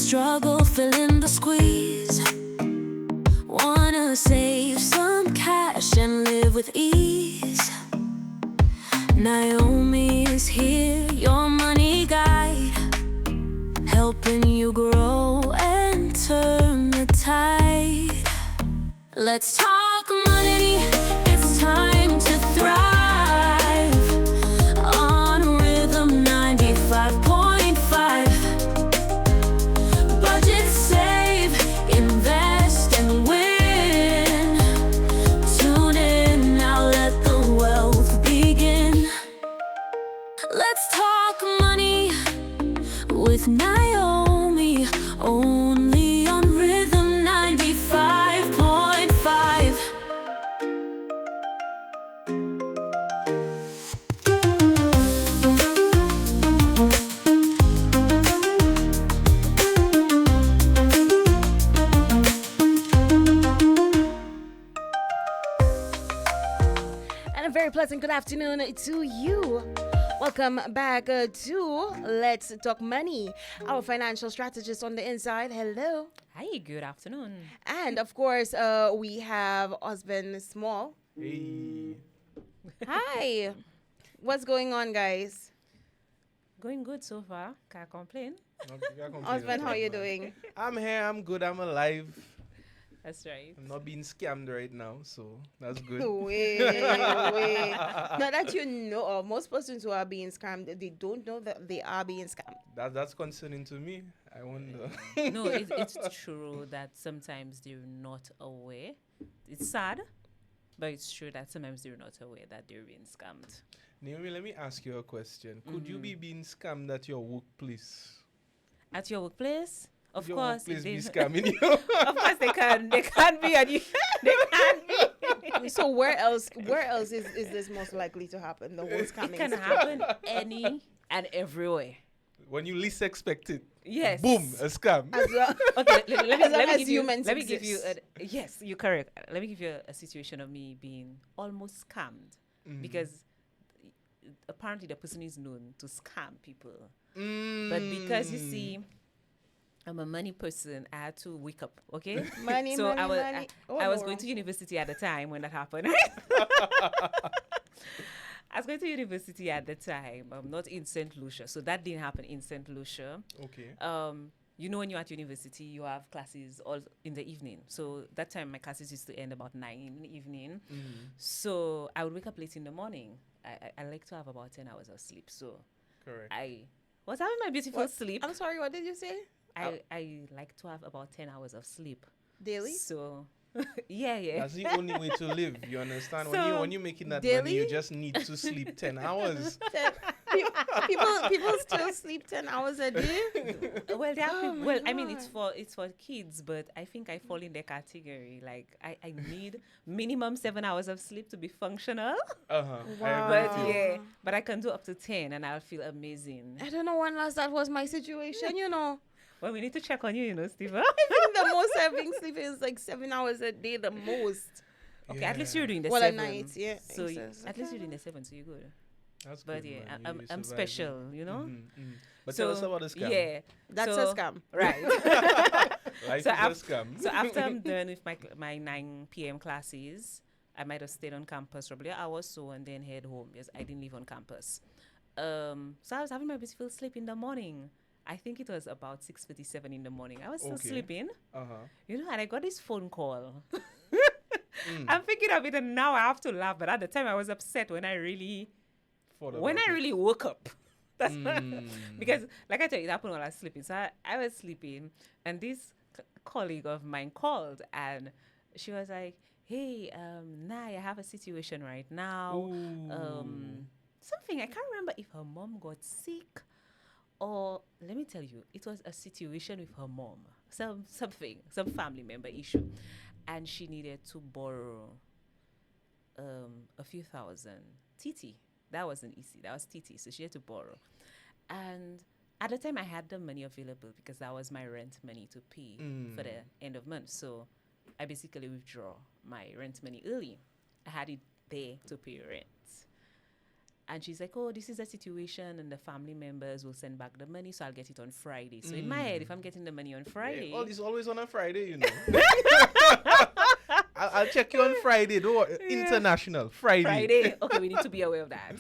struggle, feeling the squeeze. Wanna save some cash and live with ease. Naomi is here, your money guide, helping you grow and turn the tide. Let's talk money, it's time to thrive on Rhythm 95.5. Budget, save, invest and win. Tune in now, let the wealth begin. Let's talk money with Naomi, only on Rhythm 95.5. And a very pleasant good afternoon to you. Welcome back to Let's Talk Money. Our financial strategist on the inside. Hello. Hi, good afternoon. And of course, we have husband Small. Hey. Hi. What's going on, guys? Going good so far. Can't complain. Husband, how you doing? I'm here, I'm good, I'm alive. That's right. I'm not being scammed right now, so that's good. Wait. Now that you know, most persons who are being scammed, they don't know that they are being scammed. That's concerning to me. I wonder. No, it's true that sometimes they're not aware. It's sad, but it's true that sometimes they're not aware that they're being scammed. Naomi, let me ask you a question. Could you be being scammed at your workplace? At your workplace? Of Your course. workplace be they- scamming you? Of course they can. They can't be at you. They can't be. So where else is this most likely to happen? The whole scamming. It can scheme? happen any and everywhere. When you least expect it. Yes. Boom, a scam. As well. Okay, let me As long as give you. humans Let me give you. exist. Yes, you're correct. Let me give you a situation of me being almost scammed because apparently the person is known to scam people. But because you see, I'm a money person, I had to wake up. Okay. Money, So money, I was money. I was going to university at the time when that happened. I was going to university at the time. I'm not in St. Lucia, so that didn't happen in St. Lucia. Okay. You know, when you're at university, you have classes all in the evening. So that time, my classes used to end about 9 in the evening. So I would wake up late in the morning. I like to have about 10 hours of sleep. So Correct. I was having my beautiful sleep. I'm sorry, what did you say? I like to have about 10 hours of sleep. Daily? So, yeah. That's the only way to live. You understand? So, when you're making that daily? money, you just need to sleep 10 hours. People still sleep 10 hours a day. Well, there are Oh people, my well, I mean, God. it's for kids, but I think I fall in the category. Like, I need minimum 7 hours of sleep to be functional. Uh-huh. Wow. I But agree with you. yeah, but I can do up to 10 and I'll feel amazing. I don't know when last that was my situation, you know. Well, we need to check on you, Stephen. I think the most I've been sleeping is like 7 hours a day, the most. Okay, at least you're doing the Well, 7. a night, yeah. So Exactly. at least you're doing the 7, so you're good. That's But good, yeah, man. I'm You're special, surviving. you know? But So, tell us about the scam. Yeah. That's so, a scam. Right. Life So is a scam. So after I'm done with my 9 p.m. classes, I might have stayed on campus probably an hour or so and then head home because I didn't live on campus. So I was having my beautiful sleep in the morning. I think it was about 6:47 in the morning. I was still Okay. sleeping, Uh-huh. you know, and I got this phone call. I'm thinking of it and now I have to laugh, but at the time I was upset when I really woke up. That's because, like I tell you, it happened while I was sleeping. So I was sleeping, and this colleague of mine called, and she was like, "Hey, Nai, I have a situation right now. Something I can't remember if her mom got sick, or let me tell you, it was a situation with her mom, some family member issue, and she needed to borrow a few thousand TT. That wasn't easy. That was TT. So she had to borrow. And at the time, I had the money available because that was my rent money to pay for the end of month. So I basically withdraw my rent money early. I had it there to pay rent. And she's like, oh, this is a situation and the family members will send back the money, so I'll get it on Friday. So in my head, if I'm getting the money on Friday... All is always on a Friday, you know. I'll check you on Friday, though. International. Friday. Okay, we need to be aware of that.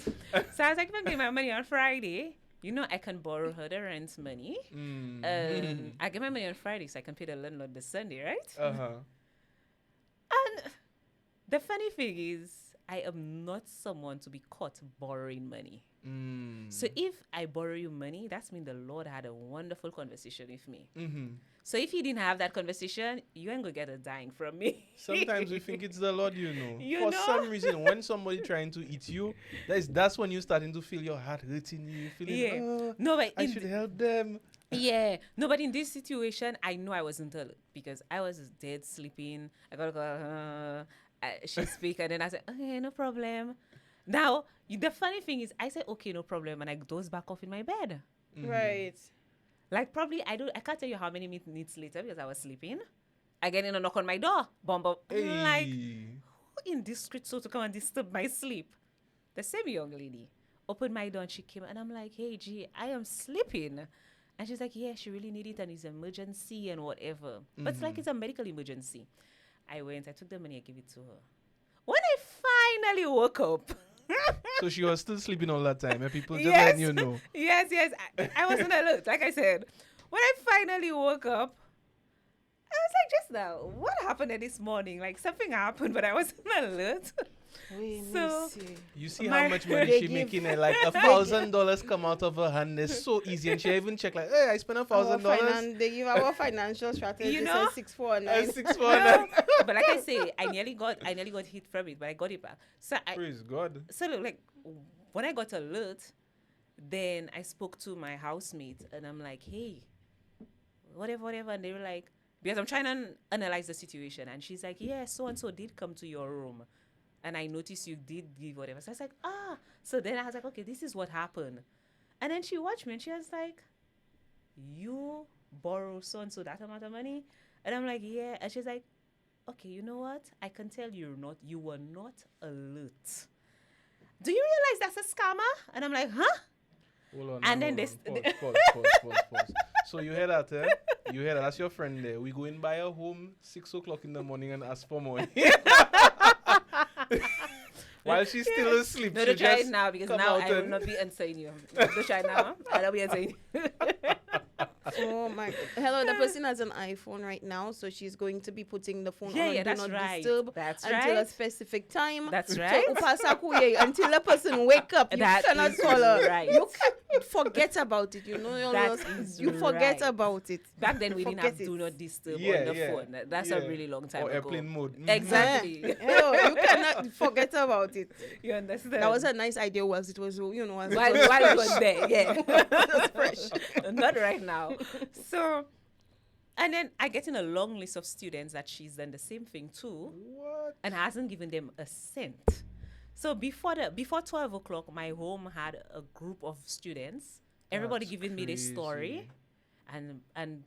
So I was like, if I'm getting my money on Friday, I can borrow her the rent money. I get my money on Friday, so I can pay the landlord the Sunday, right? Uh-huh. And the funny thing is, I am not someone to be caught borrowing money. So if I borrow you money, that's mean the Lord had a wonderful conversation with me. So if he didn't have that conversation, you ain't gonna get a dime from me. Sometimes we think it's the Lord, For some reason, when somebody trying to eat you, that's when you're starting to feel your heart hurting you. Feeling, no, but I should help them. No, but in this situation, I know I wasn't alert because I was dead sleeping. I gotta go. She speak and then I said, okay, no problem. Now, the funny thing is, I said, okay, no problem, and I doze back off in my bed. Right. Like probably I can't tell you how many minutes later because I was sleeping. I get in a knock on my door. Bum, bum. Hey. Like, who in this street so to come and disturb my sleep? The same young lady opened my door and she came and I'm like, hey, G, I am sleeping. And she's like, yeah, she really needed it and it's an emergency and whatever. But it's like it's a medical emergency. I went, I took the money, I gave it to her. When I finally woke up. So she was still sleeping all that time, and people just letting you know. Yes. I wasn't alert, like I said. When I finally woke up, I was like, just now, what happened this morning? Like something happened, but I wasn't alert. You see how much money she making, and like $1,000 come out of her hand. It's so easy, and she even check like, hey, I spent $1,000. They give our financial strategy. You know, 649. 649. But like I say, I nearly got hit from it, but I got it back. So Praise God. So look, like when I got alert, then I spoke to my housemate, and I'm like, hey, whatever, and they were like, because I'm trying to analyze the situation, and she's like, yeah, so and so did come to your room. And I noticed you did give whatever. So I was like, So then I was like, okay, this is what happened. And then she watched me and she was like, you borrow so-and-so that amount of money? And I'm like, yeah. And she's like, okay, you know what? I can tell you were not alert. Do you realize that's a scammer? And I'm like, huh? Hold on. And then Pause. So you hear that, eh? You hear that? That's your friend there. We go in by her home 6 o'clock in the morning and ask for money. While she's still asleep. No, don't try it now because now I will not be answering you. Don't try it now. I will be answering you. Oh my God. Hello, the person has an iPhone right now, so she's going to be putting the phone on do not right. disturb That's until right. a specific time. That's right. Until the person wake up, you cannot call her. Right. You can't forget about it. You forget about it. Back then we didn't have do not disturb on the phone. That's a really long time ago. Airplane mode. Exactly. You cannot forget about it. You understand? That was a nice idea. Was it was while it was there, yeah. That's fresh. Not right now. So, and then I get in a long list of students that she's done the same thing too. What? And hasn't given them a cent. So before 12 o'clock, my home had a group of students. Everybody giving me this story. And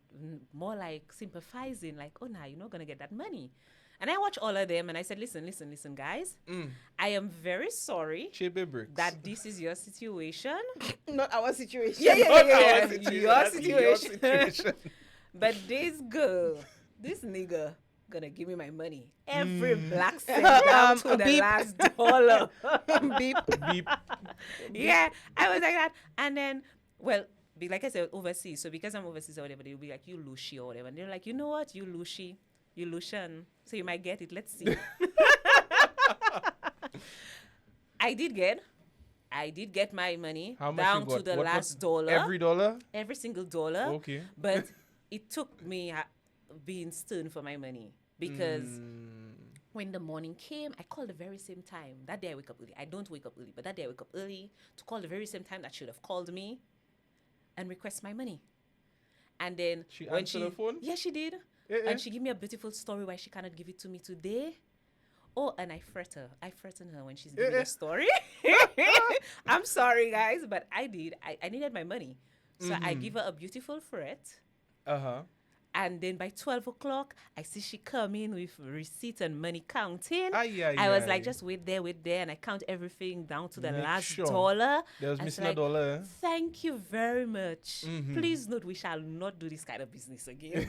more like sympathizing, like, oh, nah, you're not going to get that money. And I watch all of them and I said, listen, guys. I am very sorry that this is your situation. Not our situation. Yeah. Your situation. But this nigga, gonna give me my money. Every black cent down to the last dollar. Beep. Yeah, I was like that. And then, well, like I said, overseas. So because I'm overseas or whatever, they'll be like, you Lucia or whatever. And they're like, you know what? You Lucia. You Lucian. So you might get it. Let's see. I did get my money down to the last dollar. Every dollar? Every single dollar. Okay. But it took me being stern for my money. Because when the morning came, I called the very same time. That day I wake up early. I don't wake up early, but that day I wake up early to call the very same time that should have called me and request my money. And then she answered the phone? Yeah, she did. And she gave me a beautiful story why she cannot give it to me today. Oh, and I threaten her when she's giving a story. I'm sorry, guys, but I did. I needed my money. So I give her a beautiful threat. Uh-huh. And then by 12 o'clock, I see she come in with receipt and money counting. Aye, I was aye. like, just wait there, and I count everything down to the Make last sure. dollar. There was I missing like, a dollar. Eh? Thank you very much. Please note, we shall not do this kind of business again.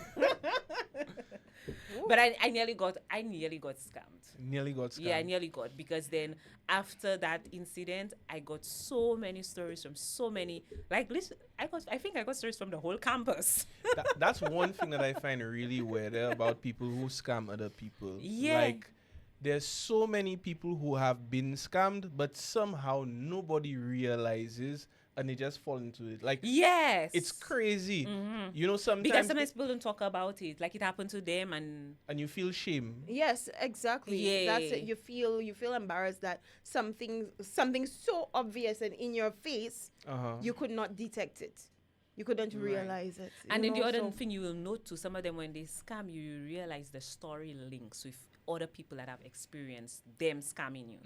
But I nearly got scammed. Nearly got scammed. Yeah, I nearly got, because then after that incident, I got so many stories from so many, like, listen, I think I got stories from the whole campus. That's one thing that I find really weird about people who scam other people. Yeah. Like, there's so many people who have been scammed, but somehow nobody realizes and they just fall into it. Like, Yes. it's crazy. You know, sometimes Because sometimes people don't talk about it, like it happened to them, and you feel shame. Yes, exactly. Yeah. That's it. You feel embarrassed that something so obvious and in your face, you could not detect it. You couldn't realize it. And you then know, the other so- thing you will note too, some of them, when they scam you, you realize the story links with other people that have experienced them scamming you.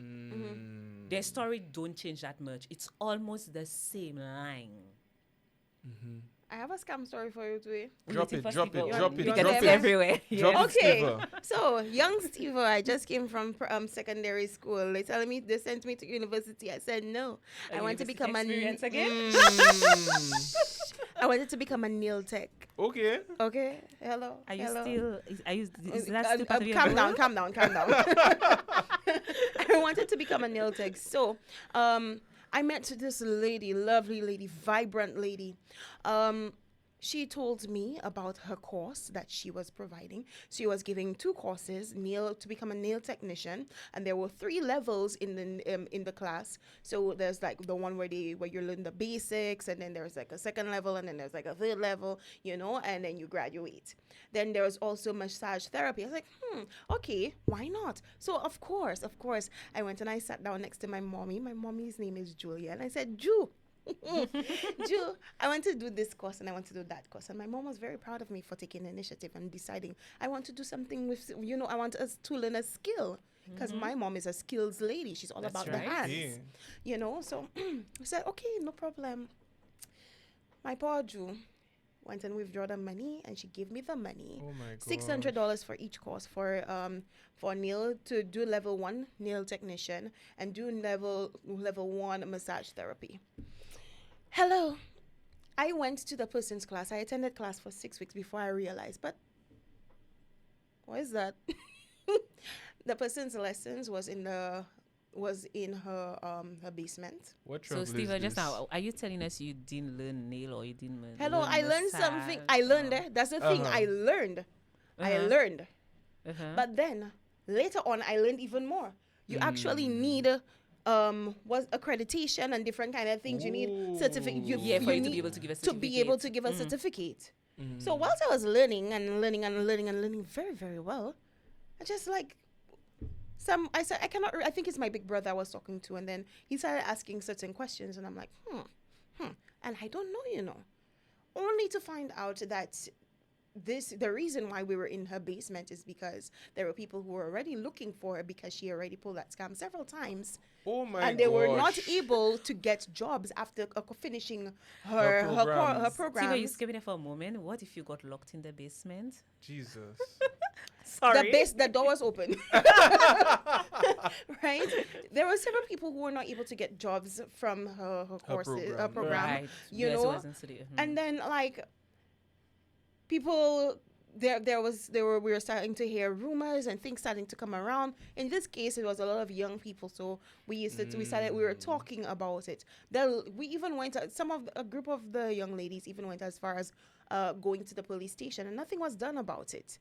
Their story don't change that much. It's almost the same line. I have a scam story for you today. Drop it. Because drop it's it. everywhere. Drop Yeah. it, Okay, Steve. so young Steve, I just came from secondary school. They telling me they sent me to university. I said no. I want to become a experience again. I wanted to become a nail tech. Okay. Okay, hello. Are you hello. still? Is that still part of your calm goal? down, calm down, calm down. I wanted to become a nail tech, so I met this lady, lovely lady, vibrant lady. She told me about her course that she was providing. She was giving 2 courses, to become a nail technician, and there were 3 levels in the class. So there's like the one where you learn the basics, and then there's like a second level, and then there's like a third level, and then you graduate. Then there's also massage therapy. I was like, okay, why not? So of course, I went and I sat down next to my mommy. My mommy's name is Julia, and I said, Ju, I want to do this course and I want to do that course. And my mom was very proud of me for taking the initiative and deciding I want to do something with, I want us to learn a skill. Because my mom is a skills lady. She's all about the hands. Yeah. So I said, okay, no problem. My poor Ju went and withdraw the money, and she gave me the money. Oh my God. $600 for each course for nail, to do level 1 nail technician and do level 1 massage therapy. Hello. I went to the person's class. I attended class for 6 weeks before I realized, but what is that? The person's lessons was in her basement. What So, trouble Steve, is just this? now, are you telling us you didn't learn nail or you didn't learn? Hello, I learned something. I learned it. That's the thing. I learned. I learned. But then later on, I learned even more. You actually need was accreditation and different kind of things. You need certificate. For you to be able to give a certificate. To be able to give a certificate. So whilst I was learning very, very well, I just like I said, I cannot, I think it's my big brother I was talking to. And then he started asking certain questions and I'm like, and I don't know, only to find out that the reason why we were in her basement is because there were people who were already looking for her because she already pulled that scam several times. Oh my And they were not gosh. able to get jobs after finishing her program. Steve, you skipping it for a moment. What if you got locked in the basement? Jesus. Sorry. The door was open. Right? There were several people who were not able to get jobs from her courses, her program. Right. You Yes, it know? wasn't study. And then like people we were starting to hear rumors and things starting to come around. In this case, it was a lot of young people, so we were talking about it. We even went a group of the young ladies even went as far as going to the police station, and nothing was done about it.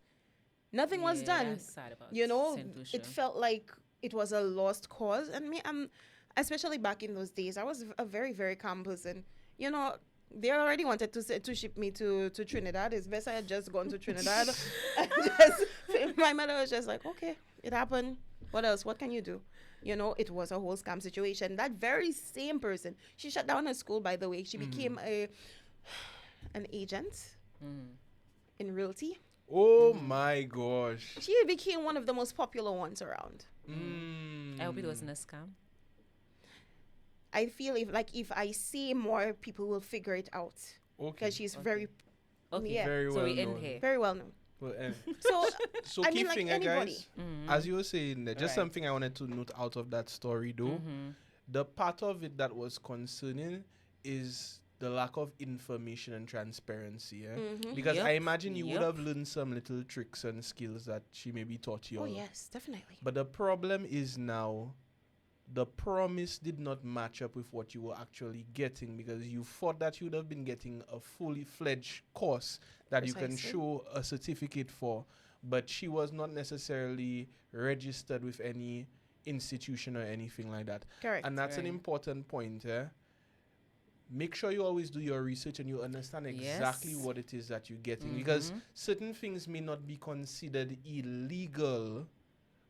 Nothing was done. That's sad about Saint Lucia. It felt like it was a lost cause, and especially back in those days, I was a very, very calm person. They already wanted to ship me to Trinidad. It's best I had just gone to Trinidad. My mother was just like, okay, it happened. What else? What can you do? It was a whole scam situation. That very same person, she shut down her school, by the way. She became an agent in realty. Oh my gosh. She became one of the most popular ones around. I hope it wasn't a scam. I feel if I say more, people will figure it out. Okay. Because she's very Okay. Yeah. Very So well we end known. here. Very well known. Well, and So, so I key mean, like thing, anybody. guys, as you were saying, there, just Right. something I wanted to note out of that story, though. The part of it that was concerning is the lack of information and transparency. Because I imagine you would have learned some little tricks and skills that she maybe taught you. Oh, yes, definitely. But the problem is now the promise did not match up with what you were actually getting, because you thought that you would have been getting a fully fledged course that you can Precisely. show a certificate for, but she was not necessarily registered with any institution or anything like that. Correct. And that's an Right. important point. Make sure you always do your research and you understand exactly Yes. what it is that you're getting, because certain things may not be considered illegal,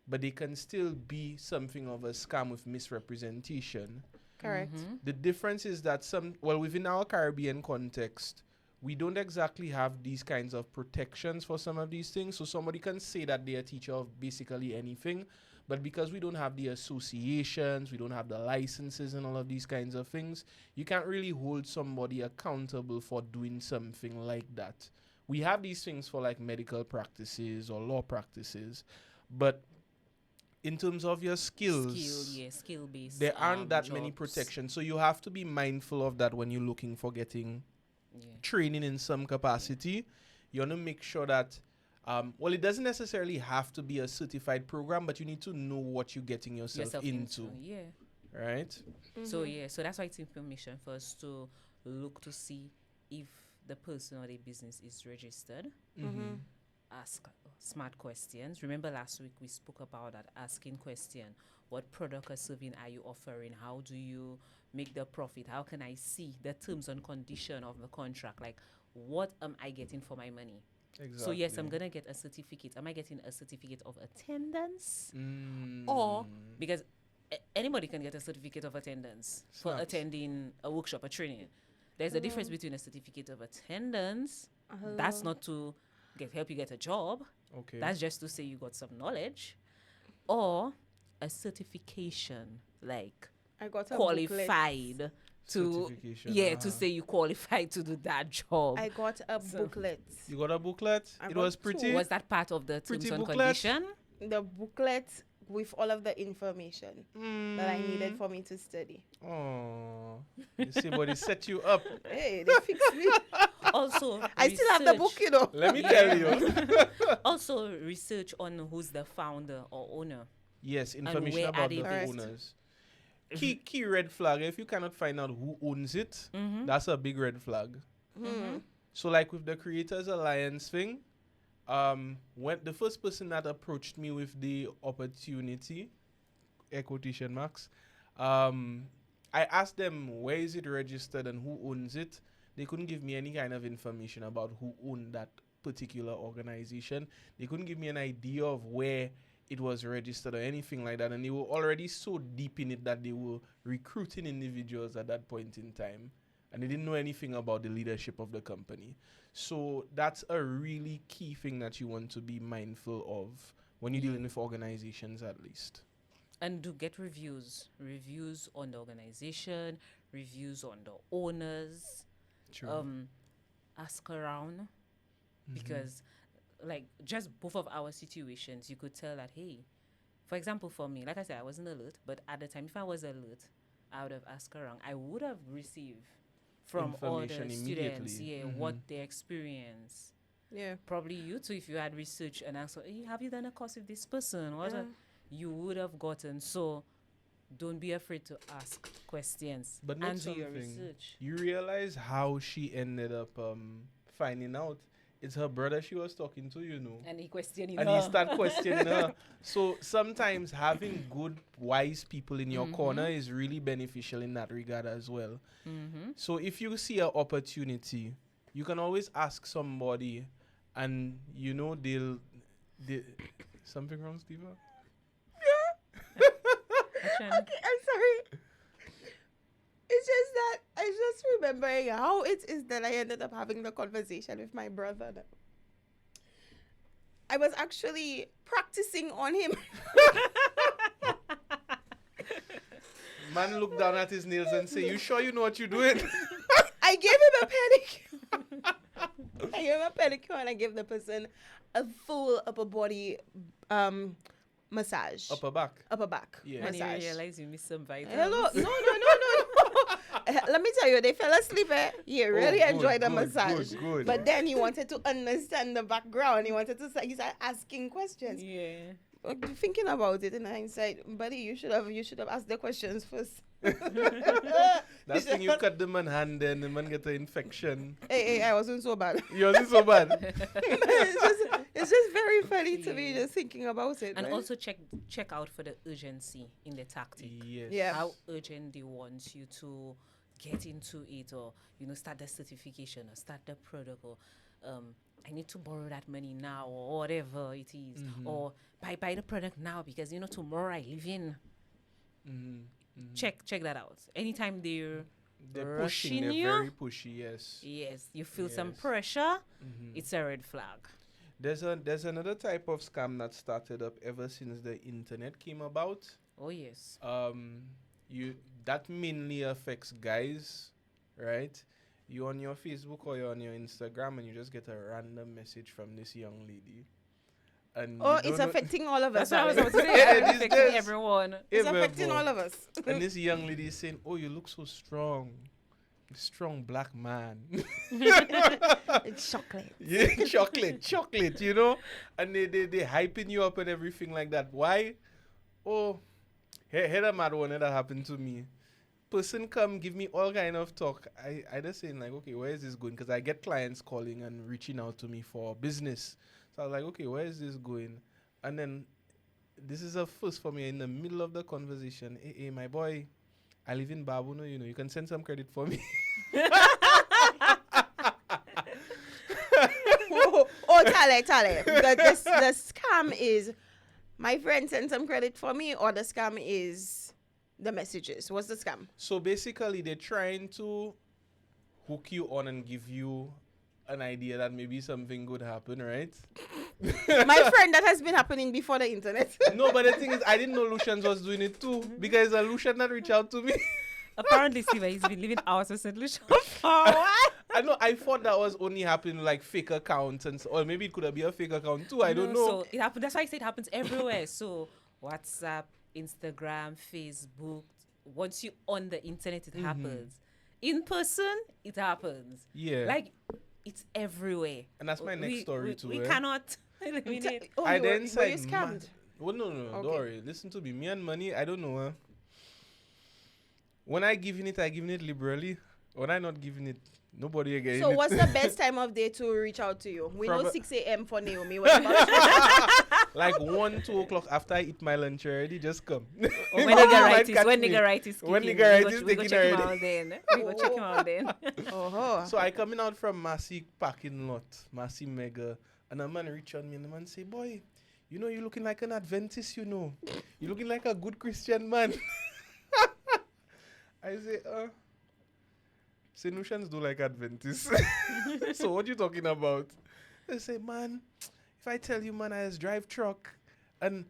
but they can still be something of a scam with misrepresentation. Correct. The difference is that within our Caribbean context, we don't exactly have these kinds of protections for some of these things. So somebody can say that they're a teacher of basically anything, but because we don't have the associations, we don't have the licenses and all of these kinds of things, you can't really hold somebody accountable for doing something like that. We have these things for like medical practices or law practices, but in terms of your skills, Skill based. there aren't that many jobs. protections. So you have to be mindful of that when you're looking for getting training in some capacity. You want to make sure that, it doesn't necessarily have to be a certified program, but you need to know what you're getting yourself into. Yeah. Right? So that's why it's information for us to look to see if the person or the business is registered. Ask smart questions. Remember last week we spoke about that, asking question. What product or service are you offering? How do you make the profit? How can I see the terms and condition of the contract? Like, what am I getting for my money? Exactly. So yes, I'm gonna get a certificate. Am I getting a certificate of attendance? Or because anybody can get a certificate of attendance for Snaps. attending a workshop, a training. There's a difference between a certificate of attendance. That's not to help you get a job. Okay. That's just to say you got some knowledge. Or a certification, like I got a booklet. qualified to Certification, to say you qualified to do that job. I got a booklet. You got a booklet? I It got was pretty. Was that part of the terms Pretty and booklet? condition? The booklet with all of the information that I needed for me to study. Oh, you see, but it set you up. Hey, they fixed me. Also, I still have the research- book, you know. Let me tell you. Also, research on who's the founder or owner. Yes, information where are about they the based? owners. Key red flag. If you cannot find out who owns it, that's a big red flag. So, like with the Creators Alliance thing, when the first person that approached me with the opportunity, air quotation marks, I asked them where is it registered and who owns it. They couldn't give me any kind of information about who owned that particular organization. They couldn't give me an idea of where it was registered or anything like that. And they were already so deep in it that they were recruiting individuals at that point in time. And they didn't know anything about the leadership of the company. So that's a really key thing that you want to be mindful of when you're dealing with organizations, at least. And do get reviews. Reviews on the organization, reviews on the owners. True. Ask around. Because, like, just both of our situations, you could tell that, hey, for example, for me, like I said, I wasn't alert, but at the time, if I was alert, I would have asked around. I would have received from all the Information students, immediately. what they experience. Yeah. Probably you too, if you had research and asked, hey, have you done a course with this person? What you would have gotten. So don't be afraid to ask questions But not and do your something. research. You realize how she ended up finding out? It's her brother she was talking to, you know. And he questioning And her. he start questioning her. So sometimes having good, wise people in your corner is really beneficial in that regard as well. So if you see an opportunity, you can always ask somebody, and you know they'll something wrong, Steve? Okay, I'm sorry. It's just that I just remembering how it is that I ended up having the conversation with my brother. Now. I was actually practicing on him. Man look down at his nails and say, "You sure you know what you're doing?" I gave him a pedicure. I give a pedicure and I give the person a full upper body massage. Upper back. Upper back Yeah. And you massage. realize you missed some vitamins. Hello, no. Let me tell you, they fell asleep. You really good, enjoyed the good, massage. good. But then he wanted to understand the background. He wanted to say, he started asking questions. Yeah. Thinking about it in hindsight, buddy, you should have asked the questions first. That's when you cut the man hand and the man get an infection. Hey, I wasn't so bad. You wasn't so bad. it's just very funny to me just thinking about it. And right? also check out for the urgency in the tactic. Yes. Yeah. How urgent they want you to get into it, or start the certification or start the product, or I need to borrow that money now, or whatever it is, or buy the product now because tomorrow I live in. Check that out. Anytime they're They're rushing pushing. They're you, very pushy. Yes. yes, you feel some Yes. pressure. It's a red flag. There's another type of scam that started up ever since the internet came about. Oh yes. That mainly affects guys, right? You on your Facebook or you're on your Instagram and you just get a random message from this young lady. And Oh, you it's don't know- affecting all of us. That's what I was Alex. about to say. Yeah, It's these affecting days. everyone. It's Ever, affecting bro. all of us. And this young lady is saying, "Oh, you look so strong, strong black man." It's chocolate. Yeah, chocolate, and they hyping you up and everything like that. Why? Oh, here a mad one that happened to me. Person come give me all kind of talk. I just saying like, okay, where is this going? Because I get clients calling and reaching out to me for business. So I was like, okay, where is this going? And then this is a first for me in the middle of the conversation. Hey, my boy, I live in Babuno, you can send some credit for me. Tale. The scam is my friend sent some credit for me, or the scam is the messages. What's the scam? So basically, they're trying to hook you on and give you an idea that maybe something could happen, right? My friend, that has been happening before the internet. No, but the thing is, I didn't know Lucian was doing it too, because a Lucian that reached out to me. Apparently, Steve, he's been living hours with St. Lucia. I know. I thought that was only happening like fake accounts or maybe it could be a fake account too. I don't know. So it happens. That's why I say it happens everywhere. So WhatsApp, Instagram, Facebook. Once you on the internet, it happens. In person, it happens. Yeah. Like it's everywhere. And that's my next story too. We cannot eliminate. Oh, I you then were said, you scammed? Well, no, Okay. don't worry. Listen to me. Me and money, I don't know. When I giving it liberally. When I not giving it, nobody again. So what's the best time of day to reach out to you? We know Proba- 6 a.m. for Naomi. What about Like 1, 2 o'clock after I eat my lunch already, just come. When You nigga might right is catch when me. nigga right is When kicking, nigga right we is go taking check him already. out then. We go check him out then. Oh, So I coming out from Massy parking lot, Massy Mega, and a man reach on me and the man say, "Boy, you looking like an Adventist, you looking like a good Christian man." I say, St. Lucians do like Adventists. So what you talking about? They say, "Man, if I tell you, man, I just drive truck and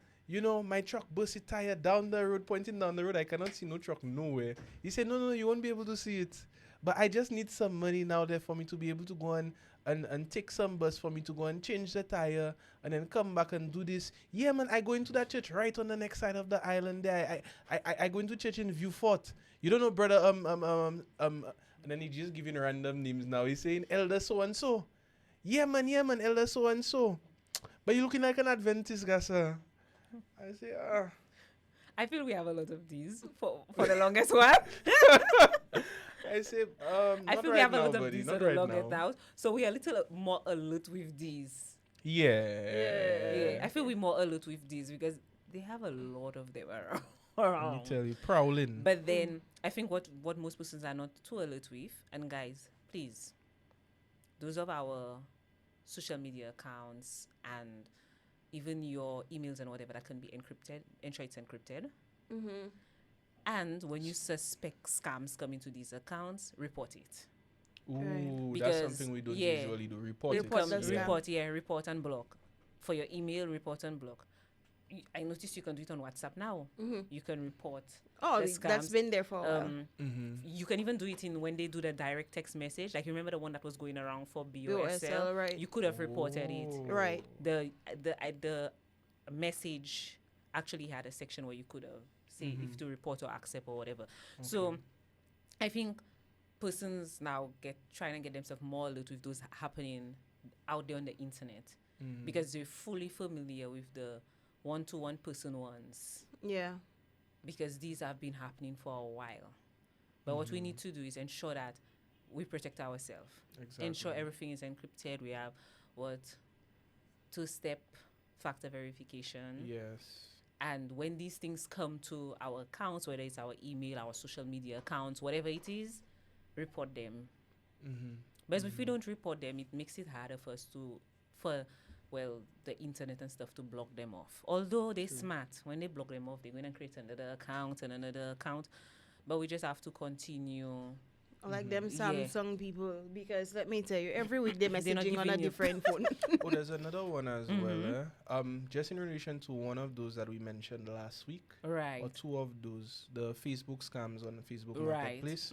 my truck burst its tire down the road, pointing down the road. I cannot see no truck nowhere." He said, no, you won't be able to see it. But I just need some money now there for me to be able to go and take some bus for me to go and change the tire and then come back and do this. Yeah, man, I go into that church right on the next side of the island there. I go into church in Vieux-Fort. You don't know, brother, and then he just giving random names now. He's saying elder so and so. Yeah, man, elder so and so. But you looking like an Adventist, guy, sir. I say, I feel we have a lot of these for the longest one. I say, I not feel right we have a now, lot of buddy, these not for the right longest now. now. So we are a little more alert with these. Yeah. I feel we're more alert with these because they have a lot of them around. Let me tell you, prowling. But then I think what most persons are not too alert with, and guys, please, those of our social media accounts and even your emails and whatever that can be encrypted, ensure it's encrypted. Mm-hmm. And when you suspect scams coming to these accounts, report it. Ooh, Because, that's something we don't yeah, usually do. Report Report it. the scam. Report and block. For your email, report and block. I noticed you can do it on WhatsApp now. You can report. Oh, the that's scams. been there for a while. You can even do it in when they do the direct text message. Like, you remember the one that was going around for BOSL, BOSL? right. You could have reported it. Right. The message actually had a section where you could have say if to report or accept or whatever. So I think persons now trying to get themselves more alert with those happening out there on the internet because they're fully familiar with the one-to-one person ones. Yeah. Because these have been happening for a while. But what we need to do is ensure that we protect ourselves. Exactly. Ensure everything is encrypted. We have two-step factor verification. Yes. And when these things come to our accounts, whether it's our email, our social media accounts, whatever it is, report them. But if we don't report them, it makes it harder for us the internet and stuff to block them off. Although they're smart, when they block them off, they're going to create another account and another account. But we just have to continue. Like them Samsung people, because let me tell you, every week they're They're not messaging on a giving you- different phone. Oh, there's another one as well. Just in relation to one of those that we mentioned last week, Right. or two of those, the Facebook scams on the Facebook Right. Marketplace.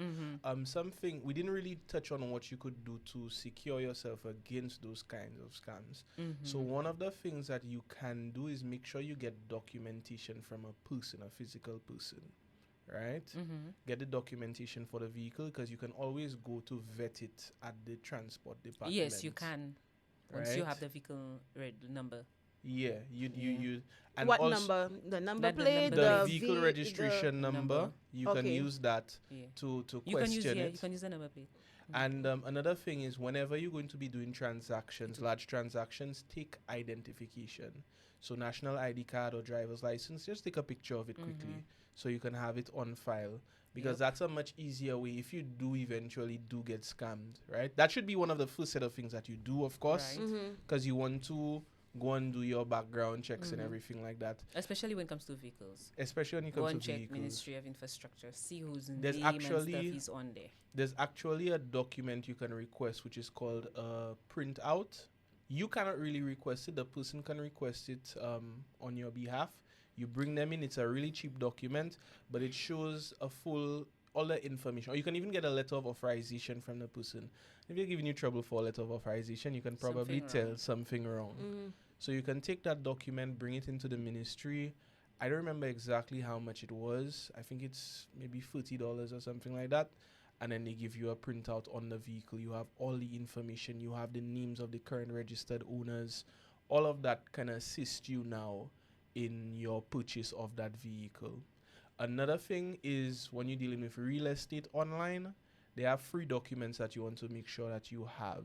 Something we didn't really touch on what you could do to secure yourself against those kinds of scams. So one of the things that you can do is make sure you get documentation from a person, a physical person. Right? Get the documentation for the vehicle, because you can always go to vet it at the transport department. Yes, you can. Once you Right? have the vehicle number. Yeah, you and What also number? The number That the plate? number. the vehicle registration number. number. You can Okay. use that Yeah. to You can use question you it. can use the number plate. And another thing is, whenever you're going to be doing transactions, large transactions, take identification. So national ID card or driver's license, just take a picture of it quickly so you can have it on file. Because that's a much easier way if you do eventually get scammed, right? That should be one of the first set of things that you do, of course, Right. because you want to go and do your background checks and everything like that. Especially when it comes to vehicles. Especially when it Go comes and to check vehicles. Ministry of Infrastructure. See whose There's name and actually- stuff is on there. There's actually a document you can request, which is called a printout. You cannot really request it. The person can request it on your behalf. You bring them in. It's a really cheap document, but it shows all the information. Or you can even get a letter of authorization from the person. If they're giving you trouble for a letter of authorization, you can probably Something tell wrong. something wrong. So you can take that document, bring it into the ministry. I don't remember exactly how much it was. I think it's maybe $30 or something like that. And then they give you a printout on the vehicle. You have all the information. You have the names of the current registered owners. All of that can assist you now in your purchase of that vehicle. Another thing is, when you're dealing with real estate online, they have free documents that you want to make sure that you have.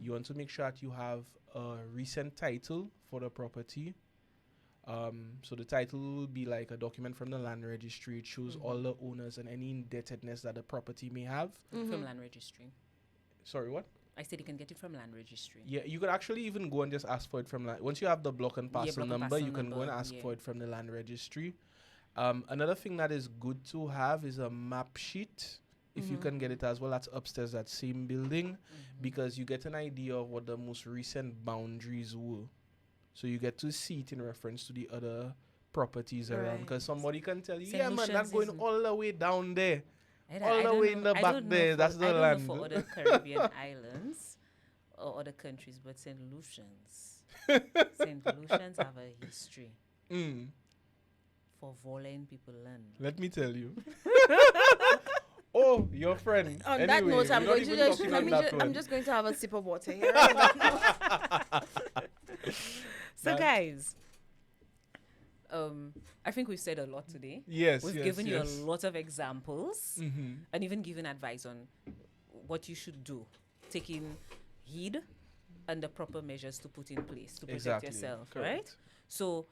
You want to make sure that you have a recent title for the property. So the title will be like a document from the land registry. It shows all the owners and any indebtedness that the property may have. From land registry. Sorry, what? I said you can get it from land registry. Yeah, you could actually even go and just ask for it from land. Once you have the block and parcel block and number, parcel you can go and number, ask yeah. for it from the land registry. Another thing that is good to have is a map sheet. If you can get it as well, that's upstairs, that same building, because you get an idea of what the most recent boundaries were. So you get to see it in reference to the other properties around. Right. Because somebody can tell you, St. yeah, man, Lucian's that's going isn't- all the way down there. I All the don't way in know- the I back don't know there, for- that's the I don't land. know for other Caribbean islands or other countries, but St. Lucian's. St. Lucian's have a history for violent people learn. Let me tell you. Oh, your friend. On Anyway, that note, I'm we're not going to even just, talking let on me that just, one. I'm just going to have a sip of water here. On that note. So, guys, I think we've said a lot today. Yes, We've yes, given you yes. a lot of examples and even given advice on what you should do, taking heed and the proper measures to put in place to protect Exactly, yourself, correct. right? So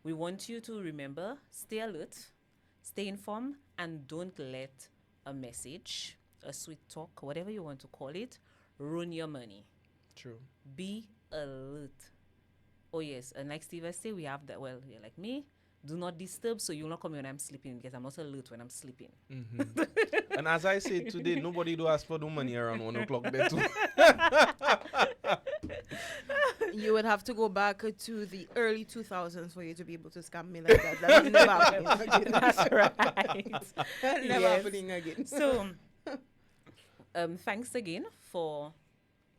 we want you to remember, stay alert, stay informed, and don't let a message, a sweet talk, whatever you want to call it, ruin your money. True. Be alert. Oh yes, and like Steve say, we have that. Well, you're like me. Do not disturb, so you'll not come when I'm sleeping, because I'm not alert when I'm sleeping. And as I said today, nobody do ask for no money around 1 o'clock there too. You would have to go back to the early 2000s for you to be able to scam me like that. That's never happening again. That's right. Never Yes. happening again. So, thanks again for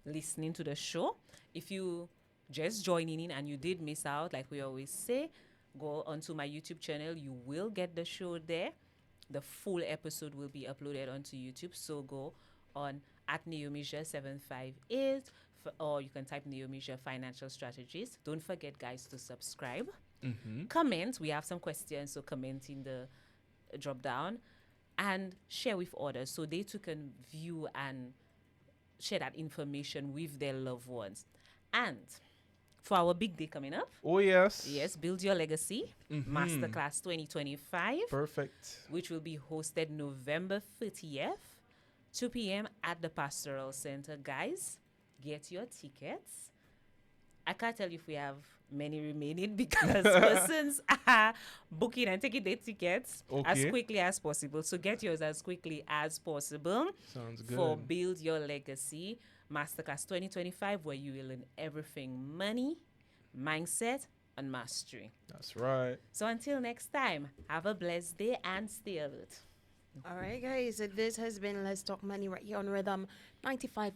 listening to the show. If you just joining in and you did miss out, like we always say, go onto my YouTube channel. You will get the show there. The full episode will be uploaded onto YouTube. So go on at @𝑁𝑗𝑜𝑚𝑖𝑗𝑎758, or you can type 𝑁𝑗𝑜𝑚𝑖𝑗𝑎 Financial Strategies. Don't forget, guys, to subscribe. Comment. We have some questions, so comment in the drop down and share with others so they too can view and share that information with their loved ones. And for our big day coming up, Oh, yes. yes, Build Your Legacy Masterclass 2025, Perfect. which will be hosted November 30th, 2 p.m. at the Pastoral Center. Guys, get your tickets. I can't tell you if we have many remaining because persons are booking and taking their tickets as Okay. quickly as possible. So get yours as quickly as possible Sounds good. for Build Your Legacy Masterclass 2025, where you will learn everything money, mindset, and mastery. That's right. So until next time, have a blessed day and stay alert. All right, guys. This has been Let's Talk Money right here on Rhythm 95.7